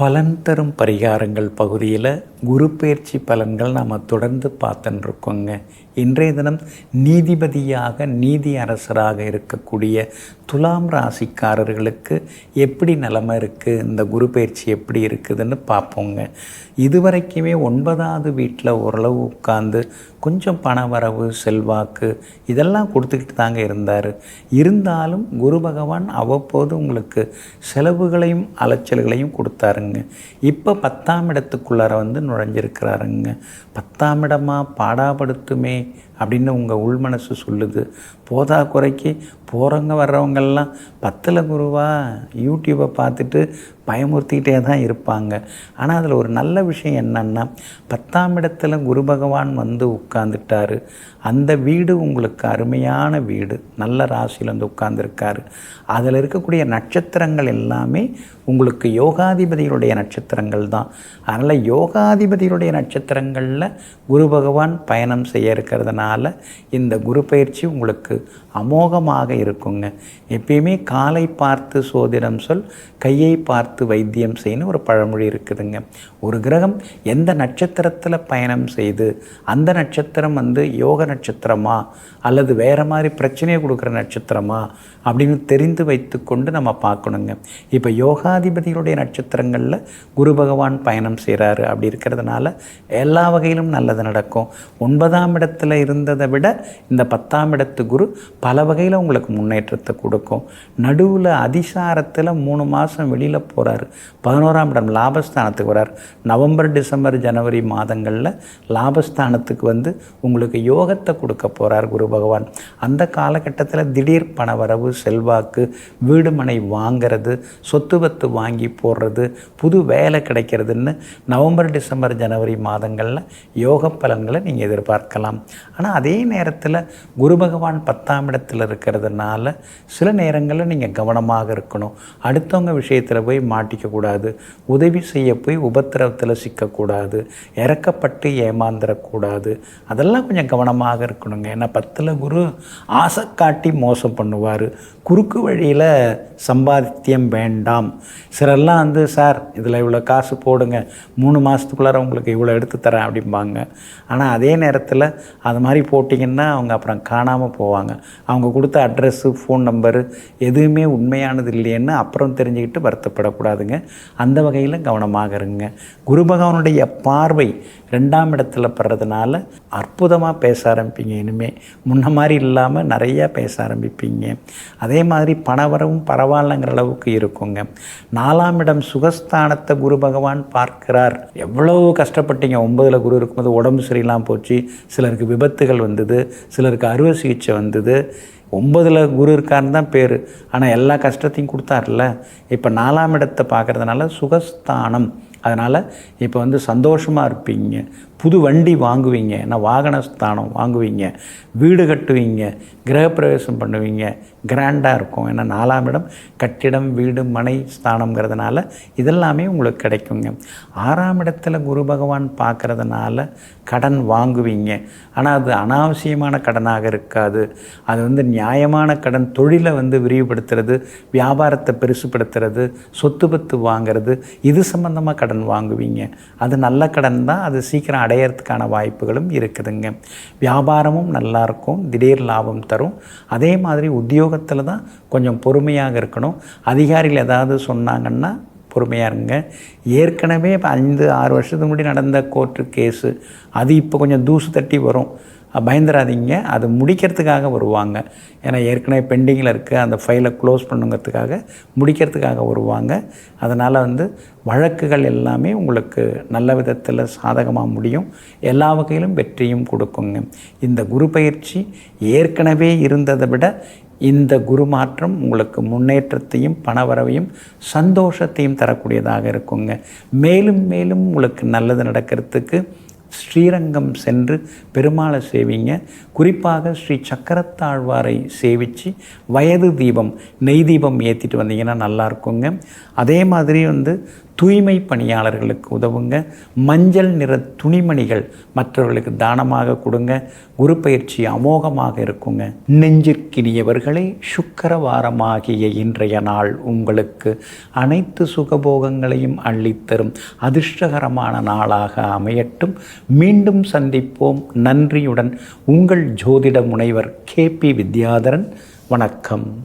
பலன் தரும் பரிகாரங்கள் பகுதியில் குரு பெயர்ச்சி பலன்கள் நாம் தொடர்ந்து பார்த்துன்னு இருக்கோங்க. இன்றைய தினம் நீதிபதியாக நீதி அரசராக இருக்கக்கூடிய துலாம் ராசிக்காரர்களுக்கு எப்படி நிலைமை இருக்குது, இந்த குரு பெயர்ச்சி எப்படி இருக்குதுன்னு பார்ப்போங்க. இதுவரைக்குமே 9வது வீட்டில் ஓரளவு உட்கார்ந்து கொஞ்சம் பண வரவு செல்வாக்கு இதெல்லாம் கொடுத்துக்கிட்டு தாங்க இருந்தார். இருந்தாலும் குரு பகவான் அவ்வப்போது உங்களுக்கு செலவுகளையும் அலைச்சல்களையும் கொடுத்தாருங்க. இப்போ 10ஆம் இடத்துக்குள்ளார வந்து நுழைஞ்சிருக்கிறாருங்க. 10ஆம் இடமா பாடாப்படுத்துமே அப்படின்னு உங்கள் உள்மனசு சொல்லுது. போதா குறைக்கு போகிறவங்க வர்றவங்கெல்லாம் 10ல் குருவா யூடியூப்பை பார்த்துட்டு பயமுறுத்திக்கிட்டே தான் இருப்பாங்க. ஆனால் அதில் ஒரு நல்ல விஷயம் என்னன்னா, 10ஆம் இடத்துல குரு பகவான் வந்து உட்கார்ந்துட்டார். அந்த வீடு உங்களுக்கு அருமையான வீடு, நல்ல ராசியில் வந்து உட்கார்ந்துருக்காரு. அதில் இருக்கக்கூடிய நட்சத்திரங்கள் எல்லாமே உங்களுக்கு யோகாதிபதிகளுடைய நட்சத்திரங்கள் தான். அதனால் யோகாதிபதிகளுடைய நட்சத்திரங்களில் குரு பகவான் பயணம் செய்ய இருக்கிறதுனால இந்த குரு பயிற்சி உங்களுக்கு அமோகமாக இருக்குங்க. எப்பயுமே காலை பார்த்து சோதிடம் சொல், கையை பார்த்து வைத்தியம் செய்யணும் ஒரு பழமொழி இருக்குதுங்க. ஒரு கிரகம் எந்த நட்சத்திரத்தில் பயணம் செய்து அந்த நட்சத்திரம் வந்து யோக நட்சத்திரமா அல்லது வேறு மாதிரி பிரச்சனையை கொடுக்குற நட்சத்திரமா அப்படின்னு தெரிந்து வைத்து கொண்டு நம்ம பார்க்கணுங்க. இப்போ யோகாதிபதிகளுடைய நட்சத்திரங்களில் குரு பகவான் பயணம் செய்கிறாரு. அப்படி இருக்கிறதுனால எல்லா வகையிலும் நல்லது நடக்கும். 9ஆம் இடத்துல இருந்ததை விட இந்த 10ஆம் இடத்து குரு பல வகையில் உங்களுக்கு முன்னேற்றத்தை கொடுக்கும். நடுவில் அதிசாரத்தில் 3 மாதம் வெளியில் போகிறாரு. 11ஆம் இடம் லாபஸ்தானத்துக்கு வரார். நவம்பர் டிசம்பர் ஜனவரி மாதங்களில் லாபஸ்தானத்துக்கு வந்து உங்களுக்கு யோகத்தை கொடுக்க போகிறார் குரு பகவான். அந்த காலகட்டத்தில் திடீர் பணவரவு செல்வாக்கு, வீடு மனை வாங்கிறது, சொத்து பத்து வாங்கி போடுறது, புது வேலை கிடைக்கிறதுன்னு நவம்பர் டிசம்பர் ஜனவரி மாதங்களில் யோக பலன்களை நீங்கள் எதிர்பார்க்கலாம். ஆனால் அதே நேரத்தில் குரு பகவான் 10ஆம் இடத்தில் இருக்கிறதுனால சில நேரங்களில் நீங்கள் கவனமாக இருக்கணும். அடுத்தவங்க விஷயத்தில் போய் மாட்டிக்கக்கூடாது, உதவி செய்ய போய் உபத்திரவத்தில் சிக்கக்கூடாது, இறக்கப்பட்டு ஏமாந்துடக்கூடாது. அதெல்லாம் கொஞ்சம் கவனமாக இருக்கணுங்க. ஏன்னா 10ல் குரு ஆசை காட்டி மோசம் பண்ணுவார். குறுக்கு வழியில் சம்பாத்தியம் வேண்டாம். சிலரெல்லாம் வந்து சார் இதில் இவ்வளோ காசு போடுங்க, 3 மாதத்துக்குள்ளார உங்களுக்கு இவ்வளோ எடுத்து தரேன் அப்படிம்பாங்க. ஆனால் அதே நேரத்தில் அது மாதிரி போட்டிங்கன்னா அவங்க அப்புறம் காணாமல் போவாங்க. அவங்க கொடுத்த அட்ரெஸ்ஸு, ஃபோன் நம்பரு எதுவுமே உண்மையானது இல்லைன்னு அப்புறம் தெரிஞ்சுக்கிட்டு வருத்தப்படக்கூடாதுங்க. அந்த வகையில் கவனமாக இருங்க. குரு பகவானுடைய பார்வை 2ஆம் இடத்துல படுறதுனால அற்புதமாக பேச ஆரம்பிப்பீங்க. இனிமேல் முன்ன மாதிரி இல்லாமல் நிறையா பேச ஆரம்பிப்பீங்க. அதே மாதிரி பணவரவும் பரவாயில்லைங்கிற அளவுக்கு இருக்குங்க. 4ஆம் இடம் சுகஸ்தானத்தை குரு பகவான் பார்க்கிறார். எவ்வளோ கஷ்டப்பட்டீங்க. 9ல் குரு இருக்கும்போது உடம்பு சரியில்லாமல் போச்சு, சிலருக்கு விபத்துகள் வந்தது, சிலருக்கு அறுவை சிகிச்சை வந்தது. 9ல் குரு இருக்காருன்னு தான் பேர், ஆனால் எல்லா கஷ்டத்தையும் கொடுத்தார்ல. இப்போ 4ஆம் இடத்தை பார்க்குறதுனால சுகஸ்தானம். அதனால் இப்போ வந்து சந்தோஷமாக இருப்பீங்க. புது வண்டி வாங்குவீங்க, ஏன்னா வாகனஸ்தானம் வாங்குவீங்க, வீடு கட்டுவீங்க, கிரகப்பிரவேசம் பண்ணுவீங்க. கிராண்டாக இருக்கும். ஏன்னா 4ஆம் இடம் கட்டிடம், வீடு, மனை ஸ்தானங்கிறதுனால இதெல்லாமே உங்களுக்கு கிடைக்குங்க. 6ஆம் இடத்துல குரு பகவான் பார்க்குறதுனால கடன் வாங்குவீங்க. ஆனால் அது அனாவசியமான கடனாக இருக்காது. அது வந்து நியாயமான கடன், தொழிலை வந்து விரிவுபடுத்துறது, வியாபாரத்தை பெருசுப்படுத்துறது, சொத்து பத்து வாங்கிறது, இது சம்பந்தமாக கடன் வாங்குவீங்க. அது நல்ல கடன் தான். அது சீக்கிரம் அடையிறதுக்கான வாய்ப்புகளும் இருக்குதுங்க. வியாபாரமும் நல்லாயிருக்கும், திடீர் லாபம் தரும். அதே மாதிரி உத்தியோகத்தில் தான் கொஞ்சம் பொறுமையாக இருக்கணும். அதிகாரிகள் ஏதாவது சொன்னாங்கன்னா பொறுமையாக இருங்க. ஏற்கனவே இப்போ 5-6 வருஷத்துக்கு முன்னாடி நடந்த கோர்ட்டு கேஸு அது இப்போ கொஞ்சம் தூசு தட்டி வரும். பயந்துடாதீங்க, அது முடிக்கிறதுக்காக வருவாங்க. ஏன்னா ஏற்கனவே பெண்டிங்கில் இருக்குது, அந்த ஃபைலை க்ளோஸ் பண்ணுங்கிறதுக்காக முடிக்கிறதுக்காக வருவாங்க. அதனால் வந்து வழக்குகள் எல்லாமே உங்களுக்கு நல்ல விதத்தில் சாதகமாக முடியும். எல்லா வகையிலும் வெற்றியும் கொடுக்குங்க. இந்த குரு பயிற்சி ஏற்கனவே இருந்ததை விட இந்த குரு மாற்றம் உங்களுக்கு முன்னேற்றத்தையும் பணவரவையும் சந்தோஷத்தையும் தரக்கூடியதாக இருக்குங்க. மேலும் மேலும் உங்களுக்கு நல்லது நடக்கிறதுக்கு ஸ்ரீரங்கம் சென்று பெருமாளை சேவிங்க. குறிப்பாக ஸ்ரீ சக்கரத்தாழ்வாரை சேவித்து வயது தீபம் நெய் தீபம் ஏற்றிட்டு வந்தீங்கன்னா நல்லா இருக்குங்க. அதே மாதிரி தூய்மை பணியாளர்களுக்கு உதவுங்க. மஞ்சள் நிற துணிமணிகள் மற்றவர்களுக்கு தானமாக கொடுங்க. குரு பயிற்சி அமோகமாக இருக்குங்க. நெஞ்சிற்கினியவர்களே, சுக்கிரவாரமாகிய இன்றைய நாள் உங்களுக்கு அனைத்து சுகபோகங்களையும் அள்ளித்தரும் அதிர்ஷ்டகரமான நாளாக அமையட்டும். மீண்டும் சந்திப்போம். நன்றியுடன் உங்கள் ஜோதிட முனைவர் KP வித்யாதரன். வணக்கம்.